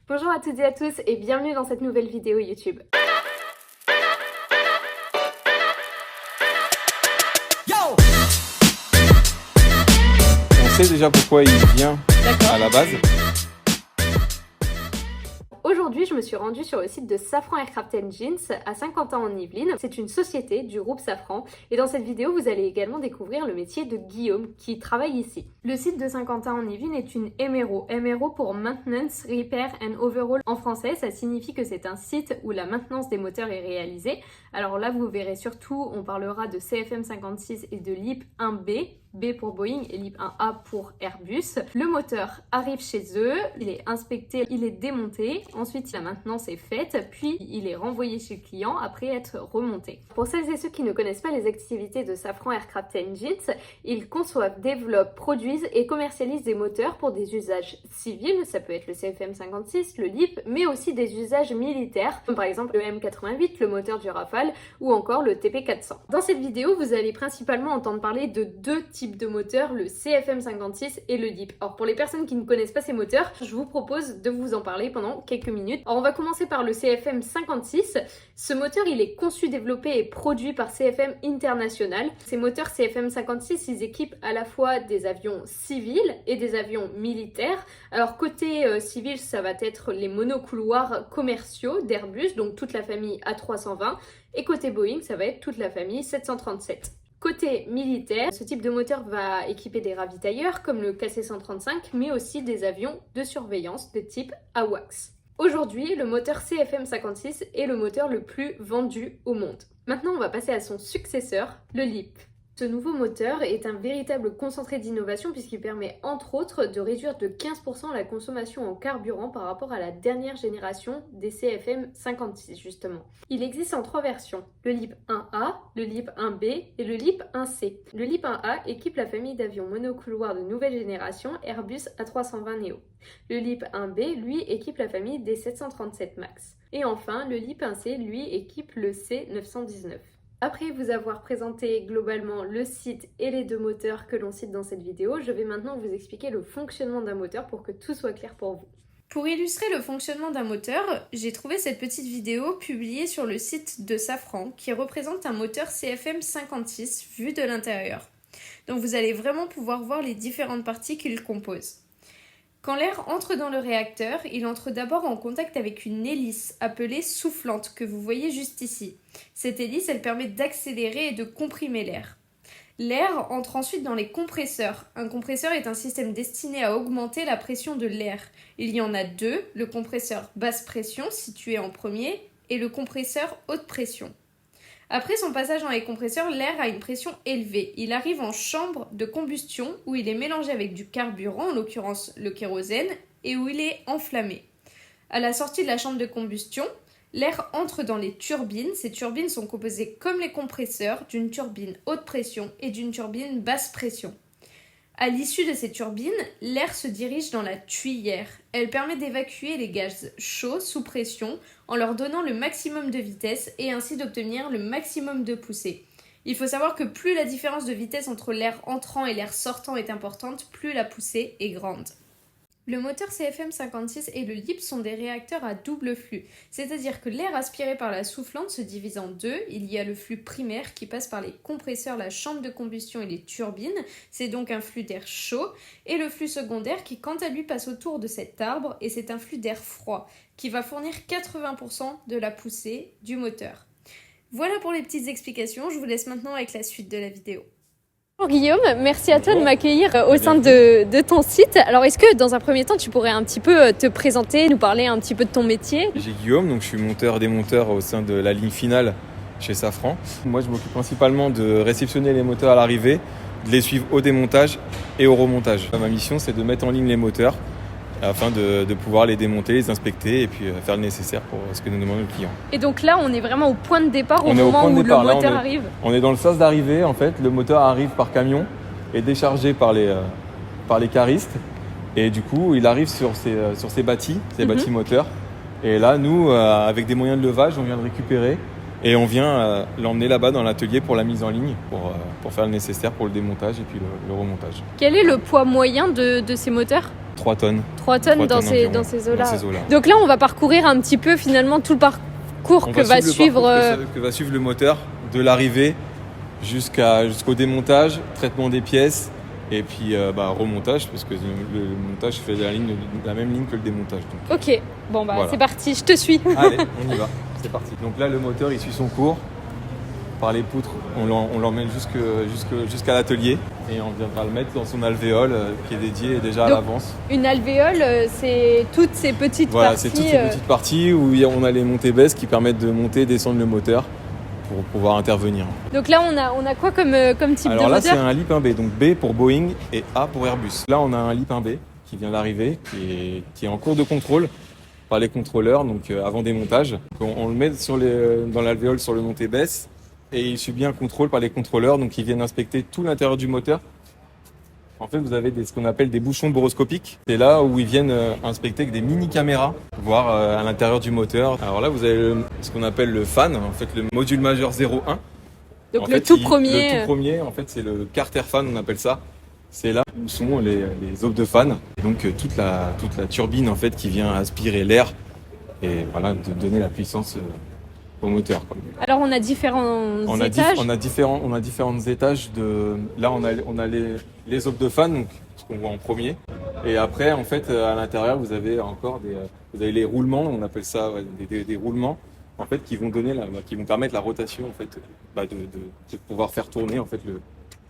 Bonjour à toutes et à tous et bienvenue dans cette nouvelle vidéo YouTube. On sait déjà pourquoi il vient à la base. Aujourd'hui, je me suis rendue sur le site de Safran Aircraft Engines à Saint-Quentin-en-Yvelines. C'est une société du groupe Safran et dans cette vidéo, vous allez également découvrir le métier de Guillaume qui travaille ici. Le site de Saint-Quentin-en-Yvelines est une MRO. MRO pour Maintenance, Repair and Overhaul. En français, ça signifie que c'est un site où la maintenance des moteurs est réalisée. Alors là, vous verrez surtout, on parlera de CFM 56 et de LEAP 1B. B pour Boeing et LEAP 1A pour Airbus. Le moteur arrive chez eux, il est inspecté, il est démonté, ensuite la maintenance est faite, puis il est renvoyé chez le client après être remonté. Pour celles et ceux qui ne connaissent pas les activités de Safran Aircraft Engines, ils conçoivent, développent, produisent et commercialisent des moteurs pour des usages civils, ça peut être le CFM 56, le LEAP, mais aussi des usages militaires, comme par exemple le M88, le moteur du Rafale, ou encore le TP400. Dans cette vidéo, vous allez principalement entendre parler de deux types de moteurs, le CFM 56 et le LEAP. Alors pour les personnes qui ne connaissent pas ces moteurs, je vous propose de vous en parler pendant quelques minutes. Alors on va commencer par le CFM 56. Ce moteur, il est conçu, développé et produit par CFM International. Ces moteurs CFM 56, ils équipent à la fois des avions civils et des avions militaires. Alors côté civil, ça va être les monocouloirs commerciaux d'Airbus, donc toute la famille A320, et côté Boeing, ça va être toute la famille 737. Côté militaire, ce type de moteur va équiper des ravitailleurs comme le KC-135, mais aussi des avions de surveillance de type AWACS. Aujourd'hui, le moteur CFM 56 est le moteur le plus vendu au monde. Maintenant, on va passer à son successeur, le LEAP. Ce nouveau moteur est un véritable concentré d'innovation puisqu'il permet entre autres de réduire de 15% la consommation en carburant par rapport à la dernière génération des CFM 56 justement. Il existe en trois versions, le LEAP 1A, le LEAP 1B et le LEAP 1C. Le LEAP 1A équipe la famille d'avions monocouloirs de nouvelle génération Airbus A320neo. Le LEAP 1B, lui, équipe la famille des 737 MAX. Et enfin, le LEAP 1C, lui, équipe le C919. Après vous avoir présenté globalement le site et les deux moteurs que l'on cite dans cette vidéo, je vais maintenant vous expliquer le fonctionnement d'un moteur pour que tout soit clair pour vous. Pour illustrer le fonctionnement d'un moteur, j'ai trouvé cette petite vidéo publiée sur le site de Safran qui représente un moteur CFM 56 vu de l'intérieur. Donc vous allez vraiment pouvoir voir les différentes parties qu'il compose. Quand l'air entre dans le réacteur, il entre d'abord en contact avec une hélice appelée soufflante que vous voyez juste ici. Cette hélice, elle permet d'accélérer et de comprimer l'air. L'air entre ensuite dans les compresseurs. Un compresseur est un système destiné à augmenter la pression de l'air. Il y en a deux, le compresseur basse pression situé en premier et le compresseur haute pression. Après son passage dans les compresseurs, l'air a une pression élevée. Il arrive en chambre de combustion où il est mélangé avec du carburant, en l'occurrence le kérosène, et où il est enflammé. À la sortie de la chambre de combustion, l'air entre dans les turbines. Ces turbines sont composées comme les compresseurs d'une turbine haute pression et d'une turbine basse pression. À l'issue de ces turbines, l'air se dirige dans la tuyère. Elle permet d'évacuer les gaz chauds sous pression en leur donnant le maximum de vitesse et ainsi d'obtenir le maximum de poussée. Il faut savoir que plus la différence de vitesse entre l'air entrant et l'air sortant est importante, plus la poussée est grande. Le moteur CFM 56 et le LEAP sont des réacteurs à double flux, c'est-à-dire que l'air aspiré par la soufflante se divise en deux. Il y a le flux primaire qui passe par les compresseurs, la chambre de combustion et les turbines, c'est donc un flux d'air chaud, et le flux secondaire qui quant à lui passe autour de cet arbre et c'est un flux d'air froid qui va fournir 80% de la poussée du moteur. Voilà pour les petites explications, je vous laisse maintenant avec la suite de la vidéo. Bonjour Guillaume, merci à toi de m'accueillir au sein de ton site. Alors est-ce que dans un premier temps tu pourrais un petit peu te présenter, nous parler un petit peu de ton métier? J'ai Guillaume, donc je suis monteur-démonteur au sein de la ligne finale chez Safran. Moi je m'occupe principalement de réceptionner les moteurs à l'arrivée, de les suivre au démontage et au remontage. Ma mission c'est de mettre en ligne les moteurs afin de pouvoir les démonter, les inspecter et puis faire le nécessaire pour ce que nous demande le client. Et donc là, on est vraiment au point de départ, au moment où le moteur arrive. On est dans le sas d'arrivée en fait. Le moteur arrive par camion, est déchargé par les caristes et du coup il arrive sur ces bâtis moteurs. Et là, nous, avec des moyens de levage, on vient le récupérer et on vient l'emmener là-bas dans l'atelier pour la mise en ligne, pour faire le nécessaire pour le démontage et puis le remontage. Quel est le poids moyen de ces moteurs ? 3 tonnes. 3 tonnes dans ces environ, eaux-là. dans ces eaux-là. Donc là, on va parcourir un petit peu finalement tout le parcours que va suivre le moteur de l'arrivée jusqu'au démontage, traitement des pièces et puis remontage parce que le montage fait la même ligne que le démontage. Donc, ok, bon bah voilà. C'est parti, je te suis. Allez, on y va, c'est parti. Donc là le moteur il suit son cours par les poutres, on l'emmène jusqu'à l'atelier et on viendra le mettre dans son alvéole qui est dédié déjà à l'avance. Une alvéole, c'est toutes ces petites voilà, parties. C'est toutes ces petites parties où on a les montées-baisses qui permettent de monter et descendre le moteur pour pouvoir intervenir. Donc là, on a quoi comme type de moteur ? Alors là, c'est un LEAP 1B, donc B pour Boeing et A pour Airbus. Là, on a un LEAP 1B qui vient d'arriver, qui est en cours de contrôle par les contrôleurs, donc avant démontage. On le met dans l'alvéole sur le montée-baisse et il subit un contrôle par les contrôleurs, donc ils viennent inspecter tout l'intérieur du moteur. En fait, vous avez ce qu'on appelle des bouchons boroscopiques. C'est là où ils viennent inspecter avec des mini-caméras, voir à l'intérieur du moteur. Alors là, vous avez ce qu'on appelle le fan, en fait, le module majeur 01. Donc le tout premier. Le tout premier, en fait, c'est le carter fan, on appelle ça. C'est là où sont les aubes de fan. Et donc toute la turbine, en fait, qui vient aspirer l'air et voilà, de donner la puissance au moteur, quoi. Alors on a différents étages. On a différents étages là on a les aubes de fan, donc ce qu'on voit en premier. Et après en fait à l'intérieur vous avez encore les roulements, on appelle ça des roulements en fait qui vont permettre la rotation en fait de pouvoir faire tourner en fait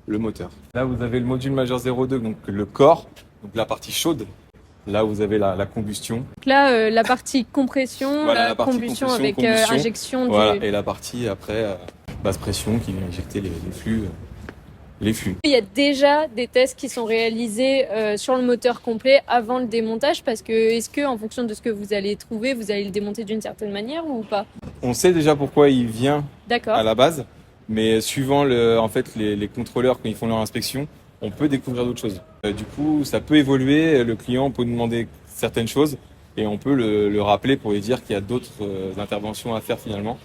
le moteur. Là vous avez le module majeur 02, donc le corps, donc la partie chaude. Là, vous avez la combustion. Donc là, la partie compression, voilà, la combustion avec injection. Voilà, et la partie après basse pression qui vient injecter les flux. Il y a déjà des tests qui sont réalisés sur le moteur complet avant le démontage parce que est-ce que en fonction de ce que vous allez trouver, vous allez le démonter d'une certaine manière ou pas ? On sait déjà pourquoi il vient à la base, mais suivant les contrôleurs quand ils font leur inspection, on peut découvrir d'autres choses. Du coup, ça peut évoluer, le client peut nous demander certaines choses et on peut le rappeler pour lui dire qu'il y a d'autres interventions à faire finalement.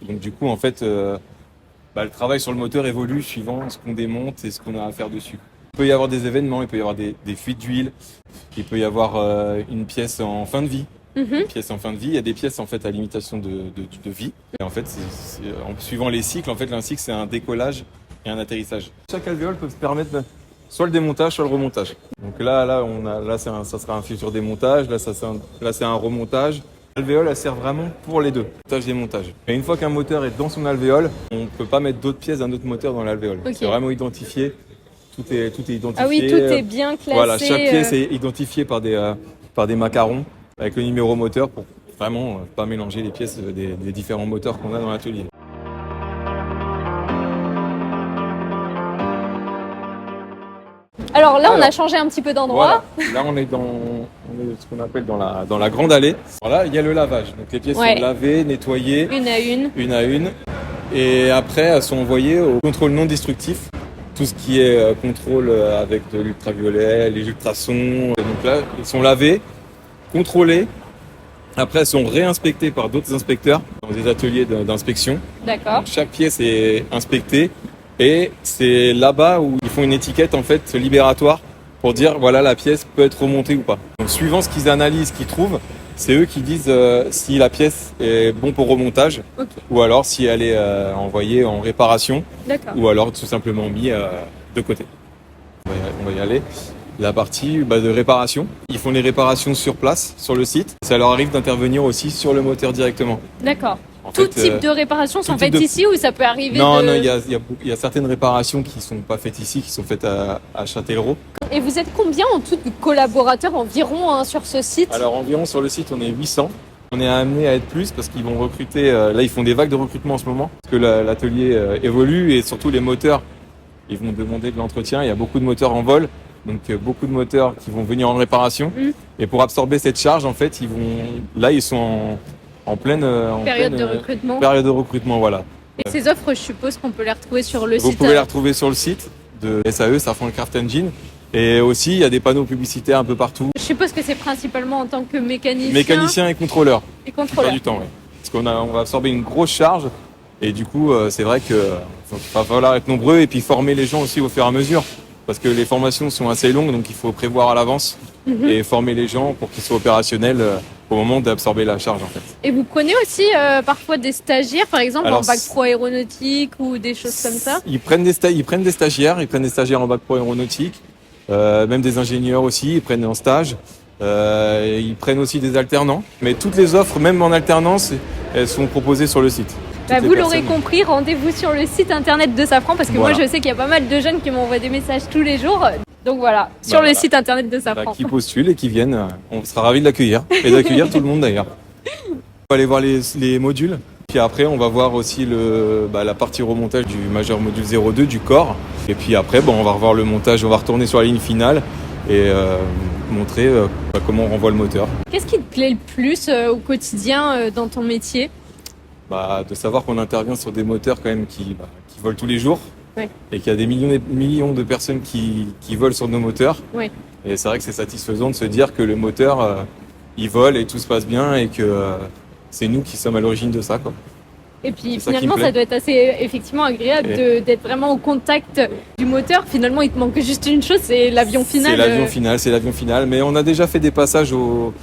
Donc du coup, en fait, le travail sur le moteur évolue suivant ce qu'on démonte et ce qu'on a à faire dessus. Il peut y avoir des événements, il peut y avoir des fuites d'huile, il peut y avoir une pièce en fin de vie. Une pièce en fin de vie, il y a des pièces en fait à limitation de vie. Et en fait, en suivant les cycles, en fait, un cycle c'est un décollage et un atterrissage. Chaque alvéole peut se permettre soit le démontage, soit le remontage. Donc ça sera un futur démontage, là c'est un remontage. L'alvéole, elle sert vraiment pour les deux, montage et démontage. Et une fois qu'un moteur est dans son alvéole, on ne peut pas mettre d'autres pièces d'un autre moteur dans l'alvéole. Okay. C'est vraiment identifié, tout est identifié. Ah oui, tout est bien classé. Voilà, chaque pièce est identifiée par des macarons avec le numéro moteur pour vraiment pas mélanger les pièces des différents moteurs qu'on a dans l'atelier. Alors là, on a changé un petit peu d'endroit. Voilà. Là, on est ce qu'on appelle dans la grande allée. Voilà, il y a le lavage. Donc les pièces sont lavées, nettoyées. Une à une. Et après, elles sont envoyées au contrôle non destructif. Tout ce qui est contrôle avec de l'ultraviolet, les ultrasons. Donc là, elles sont lavées, contrôlées. Après, elles sont réinspectées par d'autres inspecteurs dans des ateliers d'inspection. D'accord. Donc, chaque pièce est inspectée. Et c'est là-bas où ils font une étiquette en fait libératoire pour dire voilà la pièce peut être remontée ou pas. Donc suivant ce qu'ils analysent, ce qu'ils trouvent, c'est eux qui disent si la pièce est bon pour remontage ou alors si elle est envoyée en réparation ou alors tout simplement mis de côté. On va y aller. La partie de réparation. Ils font les réparations sur place, sur le site. Ça leur arrive d'intervenir aussi sur le moteur directement. D'accord. Tout type de réparations sont faites ici ou ça peut arriver Non, il y a certaines réparations qui ne sont pas faites ici, qui sont faites à Châtellerault. Et vous êtes combien en tout de collaborateurs environ sur ce site ? Alors environ sur le site, on est 800. On est amené à être plus parce qu'ils vont recruter, là ils font des vagues de recrutement en ce moment, parce que l'atelier évolue et surtout les moteurs, ils vont demander de l'entretien. Il y a beaucoup de moteurs en vol, donc beaucoup de moteurs qui vont venir en réparation. Et pour absorber cette charge, en fait, ils sont en pleine période de recrutement. Période de recrutement, voilà. Et ces offres, je suppose qu'on peut les retrouver sur le site. Vous pouvez les retrouver sur le site de SAE, Safran Aircraft Engine. Et aussi, il y a des panneaux publicitaires un peu partout. Je suppose que c'est principalement en tant que mécanicien. Mécanicien et contrôleur. Et contrôleur. Pas du temps, oui. Parce on va absorber une grosse charge. Et du coup, c'est vrai qu'il va falloir être nombreux et puis former les gens aussi au fur et à mesure. Parce que les formations sont assez longues, donc il faut prévoir à l'avance et former les gens pour qu'ils soient opérationnels au moment d'absorber la charge en fait. Et vous prenez aussi parfois des stagiaires, par exemple Alors, en bac pro aéronautique ou des choses comme ça? Ils prennent des stagiaires en bac pro aéronautique, même des ingénieurs aussi, ils prennent en stage. Ils prennent aussi des alternants, mais toutes les offres, même en alternance, elles sont proposées sur le site. Vous l'aurez compris, rendez-vous sur le site internet de Safran parce que moi je sais qu'il y a pas mal de jeunes qui m'envoient des messages tous les jours. Donc voilà, sur le site internet de Safran. Qui postulent et qui viennent, on sera ravis de l'accueillir et d'accueillir tout le monde d'ailleurs. On va aller voir les modules, puis après on va voir aussi la partie remontage du majeur module 02 du corps. Et puis après on va revoir le montage, on va retourner sur la ligne finale et montrer comment on renvoie le moteur. Qu'est-ce qui te plaît le plus au quotidien dans ton métier? De savoir qu'on intervient sur des moteurs quand même qui volent tous les jours. Ouais. Et qu'il y a des millions de personnes qui volent sur nos moteurs. Ouais. Et c'est vrai que c'est satisfaisant de se dire que le moteur, il vole et tout se passe bien et que c'est nous qui sommes à l'origine de ça, quoi. Et puis finalement, ça doit être assez effectivement agréable d'être vraiment au contact du moteur. Finalement, il te manque juste une chose, c'est l'avion final. C'est l'avion final. Mais on a déjà fait des passages au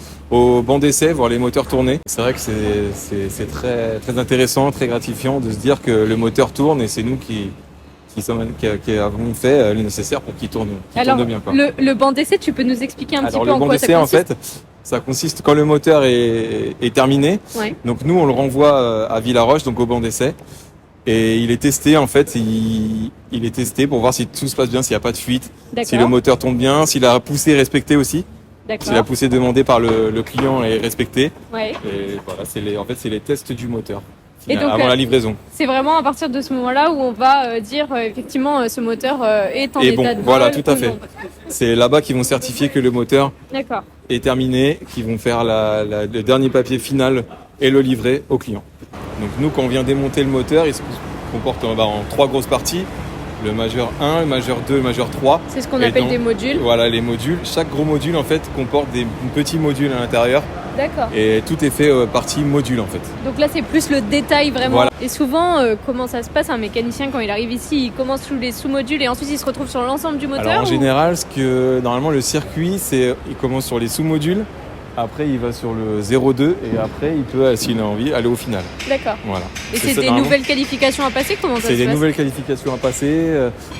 banc d'essai, voir les moteurs tourner. C'est vrai que c'est très, très intéressant, très gratifiant de se dire que le moteur tourne et c'est nous qui avons fait le nécessaire pour qu'il tourne bien, quoi. Le banc d'essai, tu peux nous expliquer un petit peu en quoi ça consiste? Le banc d'essai, en fait, ça consiste quand le moteur est terminé. Ouais. Donc nous, on le renvoie à Villaroche, donc au banc d'essai. Et il est testé, en fait, il est testé pour voir si tout se passe bien, s'il n'y a pas de fuite, si le moteur tourne bien, si la poussée est respectée aussi. Si la poussée demandée par le client est respectée. Ouais. Et voilà, c'est les tests du moteur. Et donc, avant la livraison. C'est vraiment à partir de ce moment-là où on va dire effectivement ce moteur est en état de vol. Voilà, tout à fait. C'est là-bas qu'ils vont certifier que le moteur est terminé, qu'ils vont faire le dernier papier final et le livrer au client. Donc nous, quand on vient démonter le moteur, il se comporte en 3 grosses parties. Le majeur 1, le majeur 2, le majeur 3. C'est ce qu'on appelle des modules. Voilà, les modules. Chaque gros module, en fait, comporte des petits modules à l'intérieur. D'accord. Et tout est fait partie module, en fait. Donc là, c'est plus le détail, vraiment. Voilà. Et souvent, comment ça se passe? Un mécanicien, quand il arrive ici, il commence sous les sous-modules et ensuite, il se retrouve sur l'ensemble du moteur? Alors, en général, normalement, le circuit, il commence sur les sous-modules. Après, il va sur le 02 et après, il peut, s'il a envie, aller au final. D'accord. Voilà. Et c'est des nouvelles qualifications à passer? Comment ça se passe? C'est des nouvelles qualifications à passer.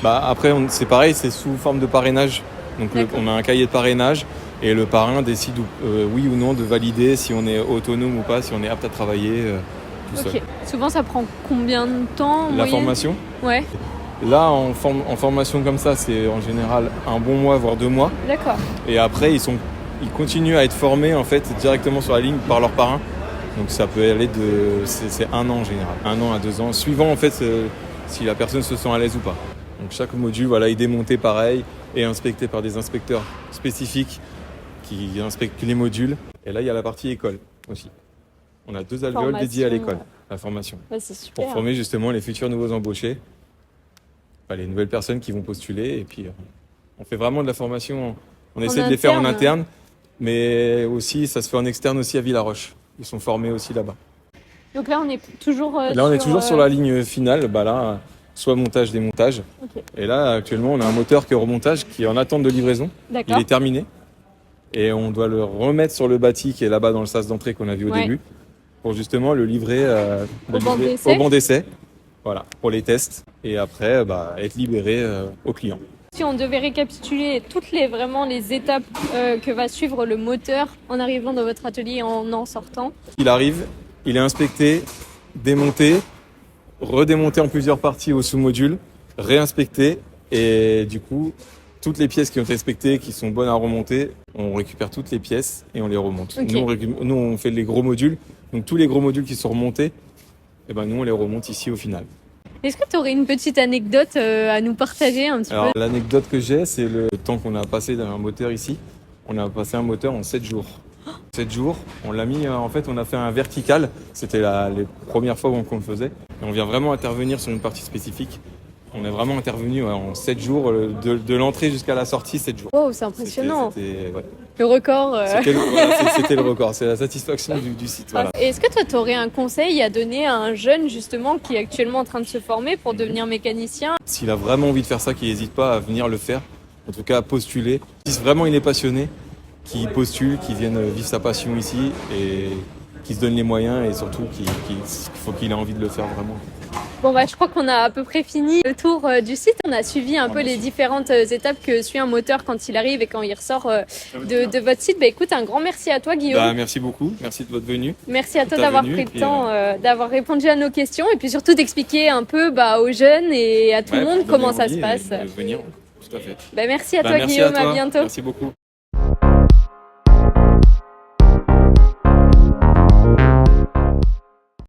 Après, c'est pareil, c'est sous forme de parrainage. Donc, on a un cahier de parrainage et le parrain décide oui ou non de valider si on est autonome ou pas, si on est apte à travailler tout seul. Souvent, ça prend combien de temps? La formation? Ouais. Là, en formation comme ça, c'est en général un bon mois, voire 2 mois. D'accord. Et après, ils continuent à être formés en fait directement sur la ligne par leur parrain. Donc ça peut aller c'est 1 an en général, 1 an à 2 ans, suivant en fait si la personne se sent à l'aise ou pas. Donc chaque module est démonté pareil et inspecté par des inspecteurs spécifiques qui inspectent les modules. Et là il y a la partie école aussi. On a 2 alvéoles dédiées à l'école, la formation. Ouais, c'est super. Pour former justement les futurs nouveaux embauchés, les nouvelles personnes qui vont postuler. Et puis on fait vraiment de la formation, on essaie de les faire en interne. Mais aussi, ça se fait en externe aussi à Villaroche. Ils sont formés aussi là-bas. Donc là, on est toujours sur la ligne finale. Là, soit montage, démontage. Okay. Et là, actuellement, on a un moteur qui est au remontage, qui est en attente de livraison. D'accord. Il est terminé. Et on doit le remettre sur le bâti qui est là-bas dans le sas d'entrée qu'on a vu au début. Pour justement le livrer au banc d'essai. Voilà, pour les tests. Et après, être libéré au client. Si on devait récapituler toutes les étapes que va suivre le moteur en arrivant dans votre atelier et en sortant. Il arrive, il est inspecté, démonté, redémonté en plusieurs parties au sous-module, réinspecté et du coup, toutes les pièces qui ont été inspectées, qui sont bonnes à remonter, on récupère toutes les pièces et on les remonte. Okay. Nous, on fait les gros modules, donc tous les gros modules qui sont remontés, nous on les remonte ici au final. Est-ce que tu aurais une petite anecdote à nous partager un petit peu? L'anecdote que j'ai, c'est le temps qu'on a passé dans un moteur ici. On a passé un moteur en 7 jours. 7 jours, on l'a mis, on a fait un vertical. C'était les premières fois qu'on le faisait. Et on vient vraiment intervenir sur une partie spécifique. On est vraiment intervenu en 7 jours, de l'entrée jusqu'à la sortie, 7 jours. Wow, c'est impressionnant. C'était le record. C'était le record, c'est la satisfaction du site. Voilà. Est-ce que toi, tu aurais un conseil à donner à un jeune justement qui est actuellement en train de se former pour devenir mécanicien? S'il a vraiment envie de faire ça, qu'il n'hésite pas à venir le faire, en tout cas à postuler. Si vraiment il est passionné, qui postule, qui vienne vivre sa passion ici et qui se donne les moyens et surtout qu'il faut qu'il ait envie de le faire vraiment. Bon je crois qu'on a à peu près fini le tour du site. On a suivi un peu les différentes étapes que suit un moteur quand il arrive et quand il ressort de votre site. Écoute, un grand merci à toi Guillaume. Merci beaucoup, merci de votre venue. Merci à toi d'avoir pris le temps, d'avoir répondu à nos questions et puis surtout d'expliquer un peu aux jeunes et à tout le monde comment ça se passe. Venir, tout à fait. Merci à toi Guillaume, à bientôt. Merci beaucoup.